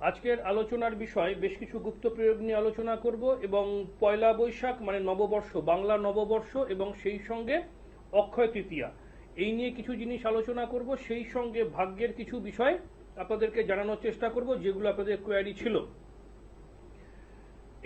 আজকের আলোচনার বিষয় বেশ কিছু গুপ্ত প্রয়োগ নিয়ে আলোচনা করব এবং পয়লা বৈশাখ মানে নববর্ষ, বাংলা নববর্ষ এবং সেই সঙ্গে অক্ষয় তৃতীয়া, এই নিয়ে কিছু জিনিস আলোচনা করব। সেই সঙ্গে ভাগ্যের কিছু বিষয় আপনাদেরকে জানানোর চেষ্টা করব যেগুলো আপনাদের কোয়ারি ছিল।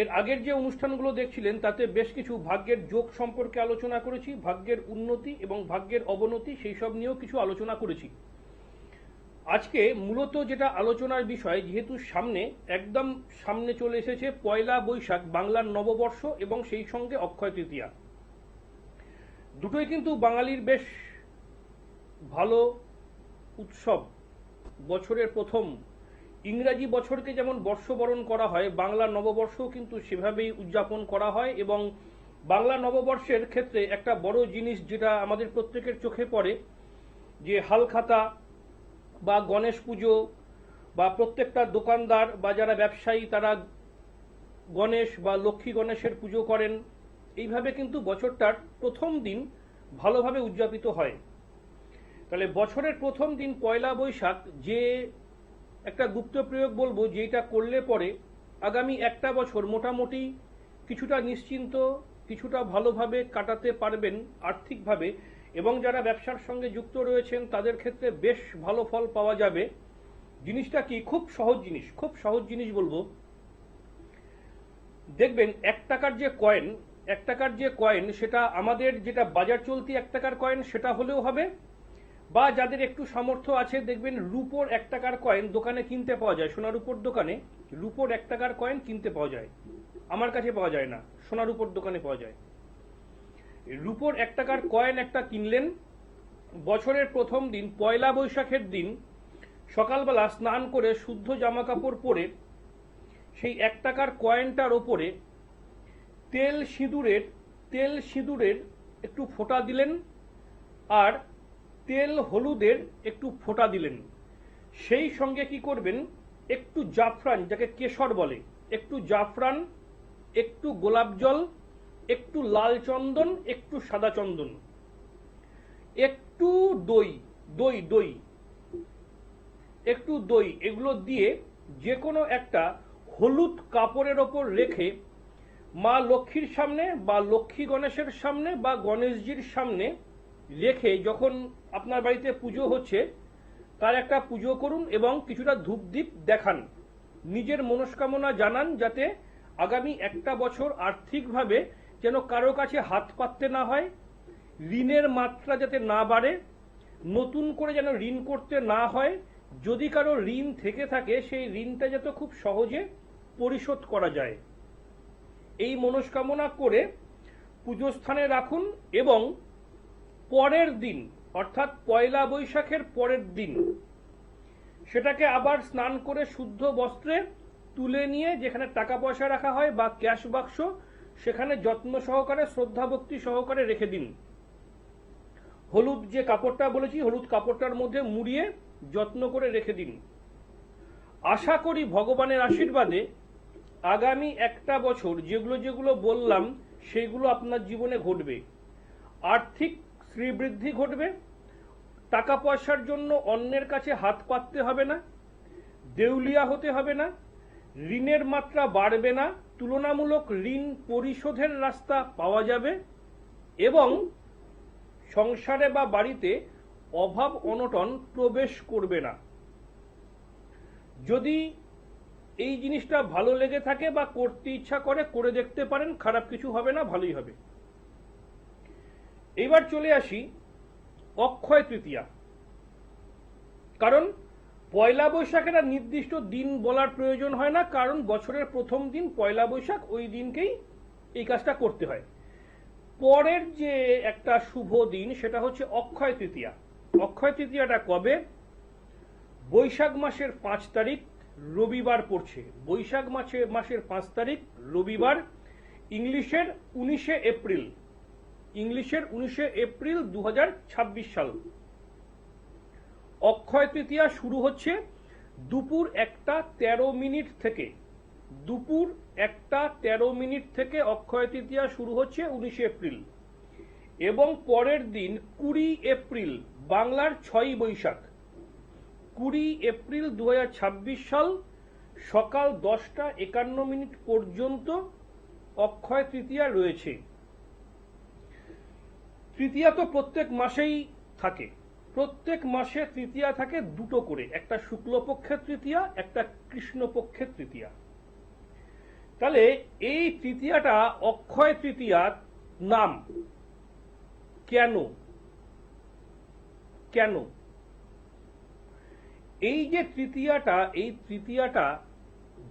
এর আগের যে অনুষ্ঠানগুলো দেখছিলেন তাতে বেশ কিছু ভাগ্যের যোগ সম্পর্কে আলোচনা করেছি, ভাগ্যের উন্নতি এবং ভাগ্যের অবনতি সেই সব নিয়েও কিছু আলোচনা করেছি। আজকে মূলত যেটা আলোচনার বিষয়, যেহেতু একদম সামনে চলে এসেছে পয়লা বৈশাখ বাংলার নববর্ষ এবং সেই সঙ্গে অক্ষয় তৃতীয়া, দুটোই কিন্তু বাঙালির বেশ ভালো উৎসব। বছরের প্রথম ইংরাজি বছরকে যেমন বর্ষবরণ করা হয়, বাংলা নববর্ষও কিন্তু সেভাবেই উদযাপন করা হয়। এবং বাংলা নববর্ষের ক্ষেত্রে একটা বড় জিনিস যেটা আমাদের প্রত্যেকের চোখে পড়ে, যে হালখাতা বা গণেশ পুজো বা প্রত্যেকটা দোকানদার বা যারা ব্যবসায়ী তারা গণেশ বা লক্ষ্মী গণেশের পুজো করেন। এইভাবে কিন্তু বছরটার প্রথম দিন ভালোভাবে উদযাপিত হয়। তাহলে বছরের প্রথম দিন পয়লা বৈশাখ যে একটা গুপ্ত প্রয়োগ বলবো, যেটা করলে পরে আগামী একটা বছর মোটামুটি কিছুটা নিশ্চিন্ত, কিছুটা ভালোভাবে কাটাতে পারবেন আর্থিকভাবে, এবং যারা ব্যবসার সঙ্গে যুক্ত রয়েছেন তাদের ক্ষেত্রে বেশ ভালো ফল পাওয়া যাবে। জিনিসটা কি? খুব সহজ জিনিস বলবো। দেখবেন এক টাকার যে কয়েন সেটা আমাদের যেটা বাজার চলতি 1 টাকার কয়েন সেটা হলেও হবে, বা যাদের একটু সামর্থ্য আছে দেখবেন রুপোর 1 টাকার কয়েন দোকানে কিনতে পাওয়া যায়। সোনার উপর দোকানে রুপোর 1 টাকার কয়েন কিনতে পাওয়া যায়, আমার কাছে পাওয়া যায় না, সোনার উপর দোকানে পাওয়া যায়। রুপোর 1 টাকার কয়েন একটা কিনলেন। বছরের প্রথম দিন পয়লা বৈশাখের দিন সকালবেলা স্নান করে শুদ্ধ জামা কাপড় পরে সেই 1 টাকার কয়েনটার ওপরে তেল সিঁদুরের একটু ফোঁটা দিলেন আর তেল হলুদের একটু ফোঁটা দিলেন। সেই সঙ্গে কি করবেন, একটু জাফরান, যাকে কেশর বলে, একটু জাফরান, একটু গোলাপ জল, একটু লাল চন্দন, একটু সাদা চন্দন, একটু দই, এগুলো দিয়ে যে কোনো একটা হলুদ কাপড়ের ওপর রেখে মা লক্ষ্মীর সামনে বা লক্ষ্মী গণেশের সামনে বা গণেশজির সামনে রেখে যখন আপনার বাড়িতে পুজো হচ্ছে তার একটা পুজো করুন এবং কিছুটা ধূপদীপ দেখান, নিজের মনস্কামনা জানান, যাতে আগামী একটা বছর আর্থিকভাবে যেন কারো কাছে হাত পাততে না হয়, ঋণের মাত্রা যাতে না বাড়ে, নতুন করে যেন ঋণ করতে না হয়, যদি কারো ঋণ থেকে থাকে সেই ঋণটা যাতে খুব সহজে পরিশোধ করা যায়, এই মনস্কামনা করে পুজো স্থানে রাখুন। এবং পরের দিন অর্থাৎ পয়লা বৈশাখের পরের দিন সেটাকে আবার স্নান করে শুদ্ধ বস্ত্রে তুলে নিয়ে যেখানে টাকা পয়সা রাখা হয় বা ক্যাশ বাক্স, সেখানে যত্ন সহকারে শ্রদ্ধা ভক্তি সহকারে রেখে দিন। হলুদ যে কাপড়টা বলেছি, হলুদ কাপড়টার মধ্যে মুড়িয়ে যত্ন করে রেখে দিন। আশা করি ভগবানের আশীর্বাদে আগামী একটা বছর যেগুলো বললাম সেগুলো আপনার জীবনে ঘটবে। আর্থিক শ্রীবৃদ্ধি ঘটবে, টাকা পয়সার জন্য অন্যের কাছে হাত পাততে হবে না, দেউলিয়া হতে হবে না, ঋণের মাত্রা বাড়বে না, তুলনামূলক ঋণ পরিশোধের রাস্তা পাওয়া যাবে এবং সংসারে বা বাড়িতে অভাব অনটন প্রবেশ করবে না। যদি এই জিনিসটা ভালো লেগে থাকে বা করতে ইচ্ছা করে দেখতে পারেন, খারাপ কিছু হবে না, ভালোই হবে। এবার চলে আসি অক্ষয় তৃতীয়া। কারণ পয়লা বৈশাখের আর নির্দিষ্ট দিন বলার প্রয়োজন হয় না, কারণ বছরের প্রথম দিন পয়লা বৈশাখ, ওই দিনকেই এই কাজটা করতে হয়। পরের যে একটা শুভ দিন সেটা হচ্ছে অক্ষয় তৃতীয়া। অক্ষয় তৃতীয়াটা কবে? বৈশাখ মাসের 5 তারিখ রবিবার পড়ছে। বৈশাখ মাসের 5 তারিখ রবিবার, ইংলিশের 19শে এপ্রিল 2026 সাল। অক্ষয় তৃতীয়া শুরু হচ্ছে দুপুর 1:13 থেকে। দুপুর 1:13 থেকে অক্ষয় তৃতীয়া শুরু হচ্ছে 19শে এপ্রিল, এবং পরের দিন 20 এপ্রিল বাংলার 6ই বৈশাখ। 20 এপ্রিল 2026 সাল সকাল 10:51 পর্যন্ত অক্ষয় তৃতীয়া রয়েছে। তৃতীয়া তো প্রত্যেক মাসেই থাকে, প্রত্যেক মাসে তৃতীয়া থাকে দুটো করে, একটা শুক্লপক্ষের তৃতীয়া, একটা কৃষ্ণপক্ষের তৃতীয়া। তাহলে এই তৃতীয়াটা অক্ষয় তৃতীয়ার নাম কেন? কেন এই যে তৃতীয়াটা, এই তৃতীয়াটা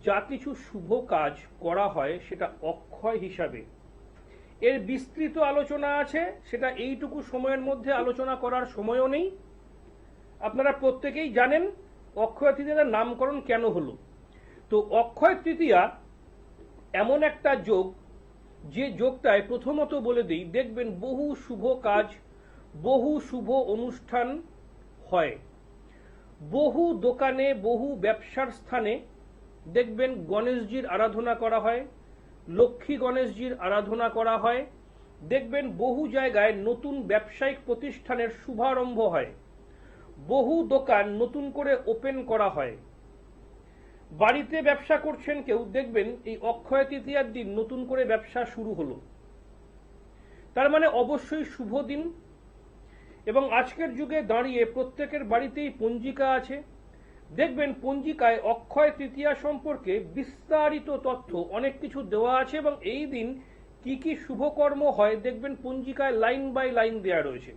যা কিছু শুভ কাজ করা হয় সেটা অক্ষয় হিসাবে, এর বিস্তৃত আলোচনা আছে, সেটা এইটুকু সময়ের মধ্যে আলোচনা করার সময়ও নেই। আপনারা প্রত্যেকেই জানেন অক্ষয় তৃতীয়ার নামকরণ কেন হলো। তো অক্ষয় তৃতীয়া এমন একটা যোগ, যে যোগটায় প্রথমত বলে দিই, দেখবেন বহু শুভ কাজ, বহু শুভ অনুষ্ঠান হয়। বহু দোকানে, বহু ব্যবসার স্থানে দেখবেন গণেশজির আরাধনা করা হয়, লক্ষ্মী গণেশজির আরাধনা করা হয়। দেখবেন বহু জায়গায় নতুন ব্যবসায়িক প্রতিষ্ঠানের শুভারম্ভ হয়, বহু দোকান নতুন করে ওপেন করা হয়। বাড়িতে ব্যবসা করছেন কেউ, দেখবেন এই অক্ষয় তৃতীয়ার দিন নতুন করে ব্যবসা শুরু হলো, তার মানে অবশ্যই শুভ দিন। এবং আজকের যুগে দাঁড়িয়ে প্রত্যেকের বাড়িতেই পঞ্জিকা আছে, দেখবেন পঞ্জিকায় অক্ষয় তৃতীয়া সম্পর্কে বিস্তারিত তথ্য অনেক কিছু দেওয়া আছে, এবং এই দিন কি কি শুভকর্ম হয় দেখবেন পঞ্জিকায় লাইন বাই লাইন দেওয়া রয়েছে।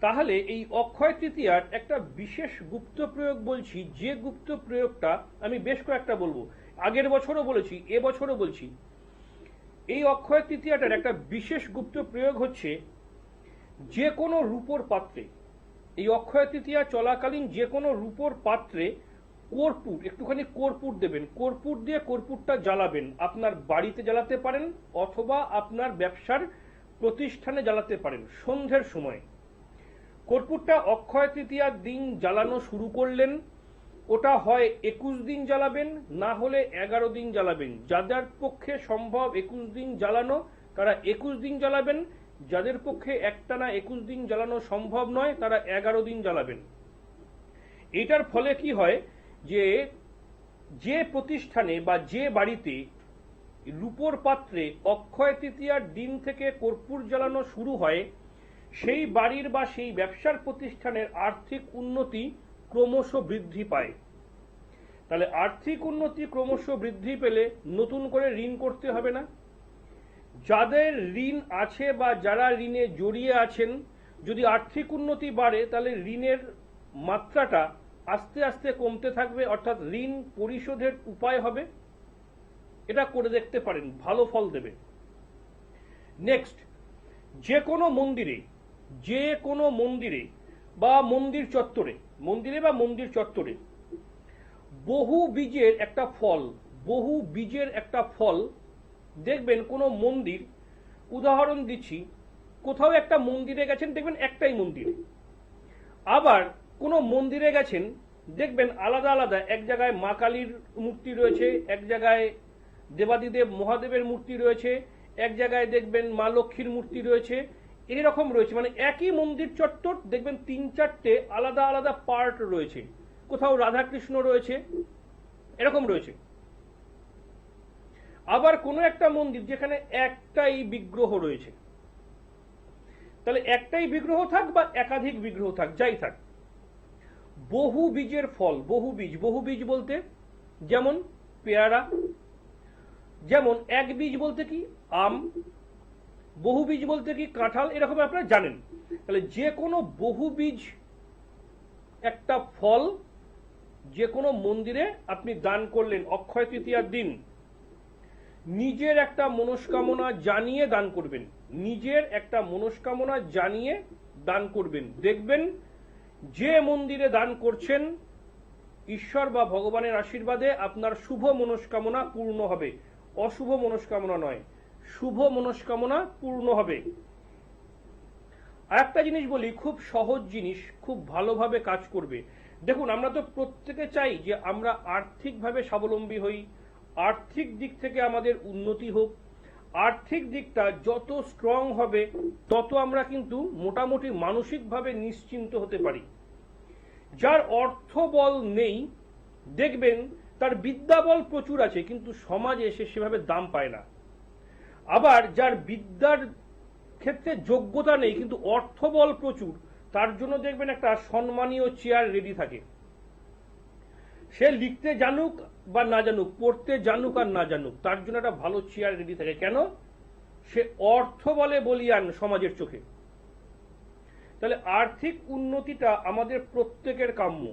তাহলে এই অক্ষয় তৃতীয়ার একটা বিশেষ গুপ্ত প্রয়োগ বলছি, যে গুপ্ত প্রয়োগটা আমি বেশ কয়েকটা বলবো, আগের বছরও বলেছি, এবছরও বলছি। এই অক্ষয় তৃতীয়াটার একটা বিশেষ গুপ্ত প্রয়োগ হচ্ছে, যে কোনো রূপোর পাত্রে, এই অক্ষয় তৃতীয়া চলাকালীন যে কোনো রূপোর পাত্রে কর্পূর, একটুখানি কর্পূর দেবেন, কর্পূর দিয়ে কর্পূরটা জ্বালাবেন। আপনার বাড়িতে জ্বালাতে পারেন অথবা আপনার ব্যবসার প্রতিষ্ঠানে জ্বালাতে পারেন সন্ধ্যের সময়। কর্পূরটা অক্ষয় তৃতীয়ার দিন জ্বালানো শুরু করলেন, ওটা হয় 21 দিন জ্বালাবেন, না হলে 11 দিন জ্বালাবেন। যাদের পক্ষে সম্ভব 21 দিন জ্বালানো তারা 21 দিন জ্বালাবেন, যাদের পক্ষে একটানা 21 দিন জ্বালানো সম্ভব নয় তারা 11 দিন জ্বালাবেন। এটার ফলে কি হয়, যে প্রতিষ্ঠানে বা যে বাড়িতে রূপোর পাত্রে অক্ষয় তৃতীয়ার দিন থেকে কর্পূর জ্বালানো শুরু হয়, সেই বাড়ির বা সেই ব্যবসার প্রতিষ্ঠানের আর্থিক উন্নতি ক্রমশ বৃদ্ধি পায়। তাহলে আর্থিক উন্নতি ক্রমশ বৃদ্ধি পেলে নতুন করে ঋণ করতে হবে না। যাদের ঋণ আছে বা যারা ঋণে জড়িয়ে আছেন, যদি আর্থিক উন্নতি বাড়ে তাহলে ঋণের মাত্রাটা আস্তে আস্তে কমতে থাকবে, অর্থাৎ ঋণ পরিশোধের উপায় হবে। এটা করে দেখতে পারেন, ভালো ফল দেবে। নেক্সট, যে কোনো মন্দিরে বা মন্দির চত্বরে বহু বীজের একটা ফল দেখবেন। কোনো মন্দির, উদাহরণ দিচ্ছি, কোথাও একটা মন্দিরে গেছেন, দেখবেন একটাই মন্দির। আবার কোনো মন্দিরে গেছেন, দেখবেন আলাদা আলাদা, এক জায়গায় মা কালীর মূর্তি রয়েছে, এক জায়গায় দেবাদিদেব মহাদেবের মূর্তি রয়েছে, এক জায়গায় দেখবেন মা লক্ষ্মীর মূর্তি রয়েছে, এরকম রয়েছে। মানে একই মন্দির চত্বর দেখবেন 3-4টে আলাদা আলাদা পার্ট রয়েছে, কোথাও রাধাকৃষ্ণ রয়েছে, এরকম রয়েছে। আবার কোনো একটা মন্দির যেখানে একটাই বিগ্রহ রয়েছে, তাহলে একটাই বিগ্রহ থাক বা একাধিক বিগ্রহ থাক, যাই থাক, বহু বীজের ফল, বহু বীজ বলতে যেমন পেয়ারা, যেমন এক বীজ বলতে কি আম, বহু বীজ বলতে কি কাঁঠাল, এরকম আপনারা জানেন। তাহলে যে কোনো বহু বীজ একটা ফল যে কোনো মন্দিরে আপনি দান করলেন অক্ষয় তৃতীয়ার দিন, নিজের একটা মনস্কামনা জানিয়ে দান করবেন। দেখবেন যে মন্দিরে দান করছেন, ঈশ্বর বা ভগবানের আশীর্বাদে আপনার শুভ মনস্কামনা পূর্ণ হবে, অশুভ মনস্কামনা নয়, শুভ মনস্কামনা পূর্ণ হবে। আর একটা জিনিস বলি, খুব সহজ জিনিস, খুব ভালোভাবে কাজ করবে। দেখুন, আমরা তো প্রত্যেকে চাই যে আমরা আর্থিকভাবে স্বাবলম্বী হই, আর্থিক দিক থেকে আমাদের উন্নতি হোক। আর্থিক দিকটা যত স্ট্রং হবে তত আমরা কিন্তু মোটামুটি মানসিকভাবে নিশ্চিন্ত হতে পারি। যার অর্থবল নেই, দেখবেন তার বিদ্যাবল প্রচুর আছে, কিন্তু সমাজে এসে সেভাবে দাম পায় না। আবার যার বিদ্যার ক্ষেত্রে যোগ্যতা নেই কিন্তু অর্থবল প্রচুর, তার জন্য দেখবেন একটা সম্মানীয় চেয়ার রেডি থাকে। সে লিখতে জানুক বা না জানুক, পড়তে জানুক আর না জানুক, তার জন্য একটা ভালো চেয়ার রেডি থাকে। কেন? সে অর্থ বলে বলিয়ান সমাজের চোখে। তাহলে আর্থিক উন্নতিটা আমাদের প্রত্যেকের কাম্য।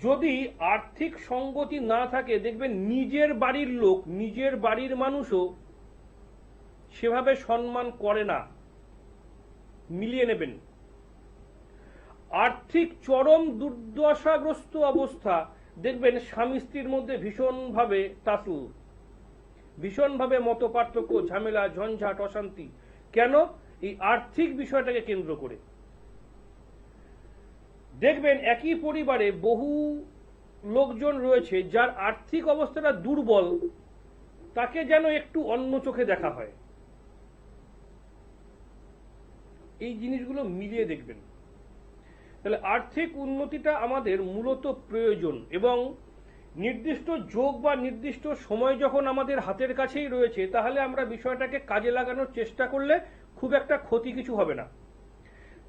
যদি আর্থিক সঙ্গতি না থাকে, দেখবেন নিজের বাড়ির লোক, নিজের বাড়ির মানুষও সেভাবে সম্মান করে না। মিলিয়ে নেবেন। আর্থিক চরম দুর্দশাগ্রস্ত অবস্থা, দেখবেন স্বামী স্ত্রীর মধ্যে ভীষণভাবে টাসল, ভীষণভাবে মতপার্থক্য, ঝামেলা, ঝঞ্ঝাট, অশান্তি। কেন? এই আর্থিক বিষয়টাকে কেন্দ্র করে। দেখবেন একই পরিবারে বহু লোকজন রয়েছে যার আর্থিক অবস্থাটা দুর্বল, তাকে যেন একটু অন্য চোখে দেখা হয়। এই জিনিসগুলো মিলিয়ে দেখবেন। তাহলে আর্থিক উন্নতিটা আমাদের মূলত প্রয়োজন, এবং নির্দিষ্ট যোগ বা নির্দিষ্ট সময় যখন আমাদের হাতের কাছেই রয়েছে, তাহলে আমরা বিষয়টাকে কাজে লাগানোর চেষ্টা করলে খুব একটা ক্ষতি কিছু হবে না।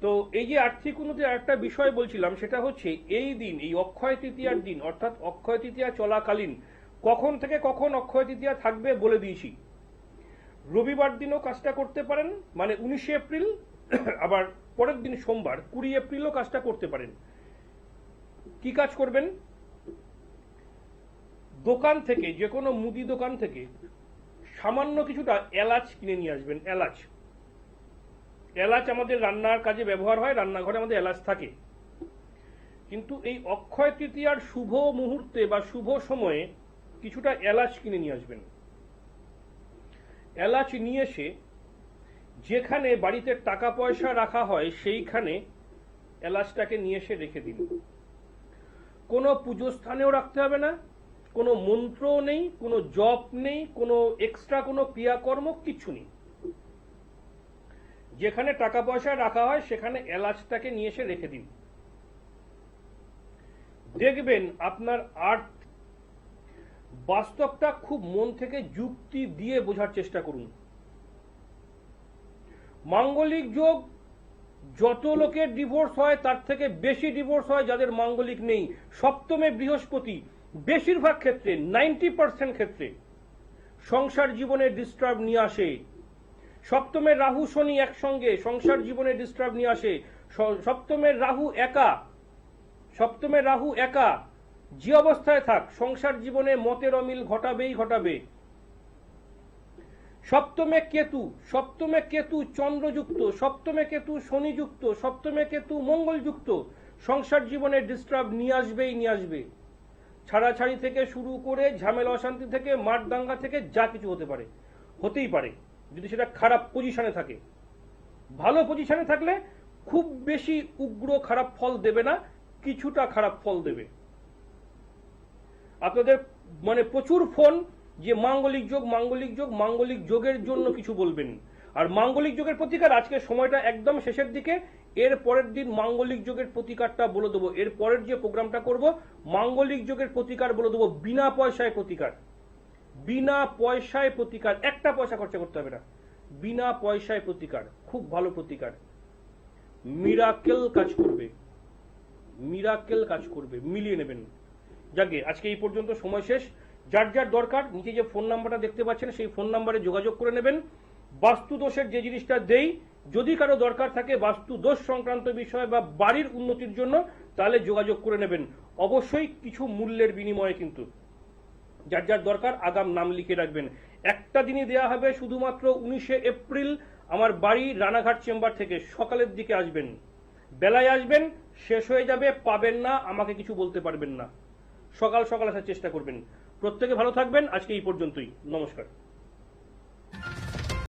তো এই যে আর্থিক উন্নতির একটা বিষয় বলছিলাম, সেটা হচ্ছে এই দিন, এই অক্ষয় তৃতীয়ার দিন, অর্থাৎ অক্ষয় তৃতীয়া চলাকালীন, কখন থেকে কখন অক্ষয় তৃতীয়া থাকবে বলে দিয়েছি। রবিবার দিনও কাজটা করতে পারেন, মানে 19 এপ্রিল, আবার পরের দিন সোমবার 20 এপ্রিলও কাজটা করতে পারেন। কি কাজ করবেন? দোকান থেকে, যে কোনো মুদি দোকান থেকে সামান্য কিছুটা এলাচ কিনে নিয়ে আসবেন। এলাচ, এলাচ আমাদের রান্নার কাজে ব্যবহার হয়, রান্নাঘরে আমাদের এলাচ থাকে। কিন্তু এই অক্ষয় তৃতীয়ার শুভ মুহূর্তে বা শুভ সময়ে কিছুটা এলাচ কিনে নিয়ে আসবেন। এলাচ নিয়ে এসে যেখানে বাড়িতে টাকা পয়সা রাখা হয় সেইখানে এলাচটাকে নিয়ে এসে রেখে দিন। কোনো পুজো স্থানেও রাখতে হবে না, কোনো মন্ত্রও নেই, কোনো জপ নেই, কোনো এক্সট্রা কোনো ক্রিয়াকর্ম কিচ্ছু নেই। যেখানে টাকা পয়সা রাখা হয় সেখানে এলাচটাকে নিয়ে এসে রেখে দিন। দেখবেন আপনার আর্থ, বাস্তবটা খুব মন থেকে যুক্তি দিয়ে বোঝার চেষ্টা করুন। মাঙ্গলিক যোগ, যত লোকের ডিভোর্স হয় তার থেকে বেশি ডিভোর্স হয় যাদের মাঙ্গলিক নেই। সপ্তমে বৃহস্পতি, বেশিরভাগ ক্ষেত্রে 90% ক্ষেত্রে সংসার জীবনে ডিস্টার্ব নিয়ে আসে। সপ্তমে রাহু শনি একসঙ্গে সংসার জীবনে ডিস্টার্ব নিয়ে আসে। সপ্তমের রাহু একা, সপ্তমের রাহু একা যে অবস্থায় থাক, সংসার জীবনে মতের অমিল ঘটাবেই ঘটাবে। সপ্তমে কেতু, সপ্তমে কেতু চন্দ্রযুক্ত, সপ্তমে কেতু শনিযুক্ত, সপ্তমে কেতু মঙ্গলযুক্ত, সংসার জীবনে ডিস্টার্ব নিয়ে আসবেই নিয়ে আসবে। ছাড়াছাড়ি থেকে শুরু করে ঝামেলা অশান্তি থেকে মার দাঙ্গা থেকে যা কিছু হতে পারে, হতেই পারে, যদি সেটা খারাপ পজিশনে থাকে। ভালো পজিশনে থাকলে খুব বেশি উগ্র খারাপ ফল দেবে না, কিছুটা খারাপ ফল দেবে। আপনাদের মানে প্রচুর ফোন যে মাঙ্গলিক যোগ, মাঙ্গলিক যোগ, মাঙ্গলিক যোগের জন্য কিছু বলবেন। আর মাঙ্গলিক যোগের প্রতিকার, আজকে সময়টা একদম শেষের দিকে, এর পরের দিন মাঙ্গলিক যোগের প্রতিকারটা বলে দেবো। এর পরের যে প্রোগ্রামটা করব, মাঙ্গলিক যোগের প্রতিকার বলে দেবো, বিনা পয়সায় প্রতিকার। বিনা পয়সায় প্রতিকার, একটা পয়সা খরচা করতে হবে না, বিনা পয়সায় প্রতিকার, খুব ভালো প্রতিকার, মিরাকেল কাজ করবে, মিরাকেল কাজ করবে, মিলিয়ে নেবেন। যাকে আজকে এই পর্যন্ত, সময় শেষ। যার যার দরকার নিচে যে ফোন নাম্বারটা দেখতে পাচ্ছেন সেই ফোন নাম্বারে যোগাযোগ করে নেবেন। বাস্তু দোষের যে জিনিসটা দেই, যদি কারো দরকার থাকে বাস্তু দোষ সংক্রান্ত বিষয় বা বাড়ির উন্নতির জন্য, তাহলে যোগাযোগ করে নেবেন, অবশ্যই কিছু মূল্যের বিনিময়ে। কিন্তু যার যার দরকার আগাম নাম লিখে রাখবেন। একটা দিনই দেয়া হবে, শুধুমাত্র 19 এপ্রিল আমার বাড়ি রানাঘাট চেম্বার থেকে। সকালের দিকে আসবেন, বেলায় আসবেন, শেষ হয়ে যাবে, পাবেন না, আমাকে কিছু বলতে পারবেন না। সকাল সকাল আসার চেষ্টা করবেন। প্রত্যেকে ভালো থাকবেন। আজকে এই পর্যন্তই, নমস্কার।